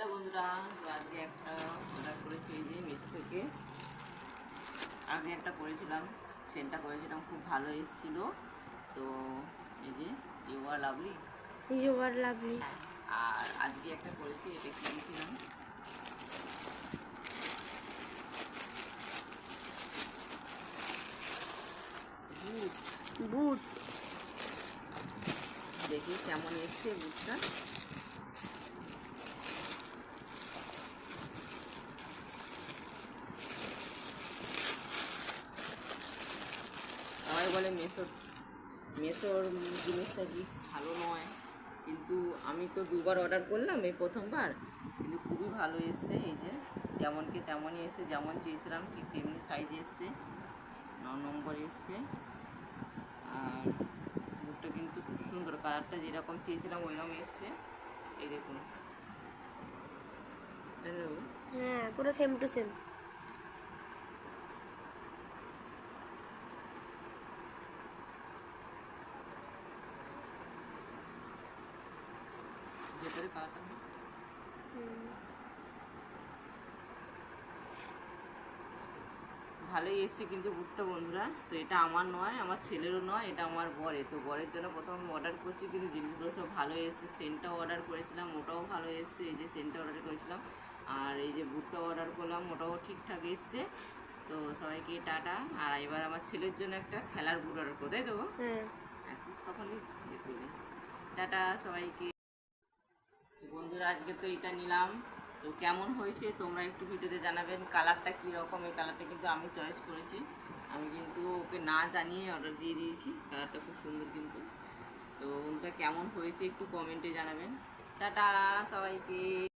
Hello বন্ধুরা, তো আজকে একটা অর্ডার করেছি এই যে মিশো থেকে। আগে একটা করেছিলাম, সেন্টটা করেছিলাম, খুব ভালো এসেছিল। তো এই যে you are lovely. You are lovely. আর আজকে একটা করেছি, এটা কিনেছিলাম। Boot. দেখি কেমন এসছে বুটটা। সবাই বলে মেসোর জিনিসটা কি ভালো নয়, কিন্তু আমি তো দুবার অর্ডার করলাম, এই প্রথমবার, কিন্তু খুবই ভালো এসছে। এই যে যেমনকে তেমনই এসে, যেমন চেয়েছিলাম ঠিক তেমনি সাইজ এসছে, 9 নম্বর এসছে। আর বুটটা কিন্তু খুব সুন্দর, কালারটা যেরকম চেয়েছিলাম ওইরকম এসছে। এই দেখুন, হ্যাঁ, পুরো সেম টু সেম। ভেতরে কালারটা ভালোই এসছে কিন্তু বুটটা বন্ধুরা। তো এটা আমার নয়, আমার ছেলেরও নয়, এটা আমার বরের। তো বরের জন্য প্রথম অর্ডার করছি, কিন্তু জিনিসগুলো সব ভালো এসছে। সেন্টটাও অর্ডার করেছিলাম, ওটাও ভালো এসছে। এই যে সেন্টটা অর্ডার করেছিলাম, আর এই যে বুটটাও অর্ডার করলাম, ওটাও ঠিকঠাক এসছে। তো সবাইকে টাটা। আর এবার আমার ছেলের জন্য একটা খেলার বুট অর্ডার করে, তাই তো হ্যাঁ, তখনই করলে টাটা সবাইকে। বন্ধুরা, আজকে তো এটা নিলাম, তো কেমন হয়েছে তোমরা একটু ভিডিওতে জানাবেন। কালারটা কীরকম, এই কালারটা কিন্তু আমি চয়েস করেছি, আমি কিন্তু ওকে না জানিয়ে অর্ডার দিয়ে দিয়েছি। কালারটা খুব সুন্দর কিন্তু। তো বন্ধুরা, কেমন হয়েছে একটু কমেন্টে জানাবেন। টাটা সবাইকে।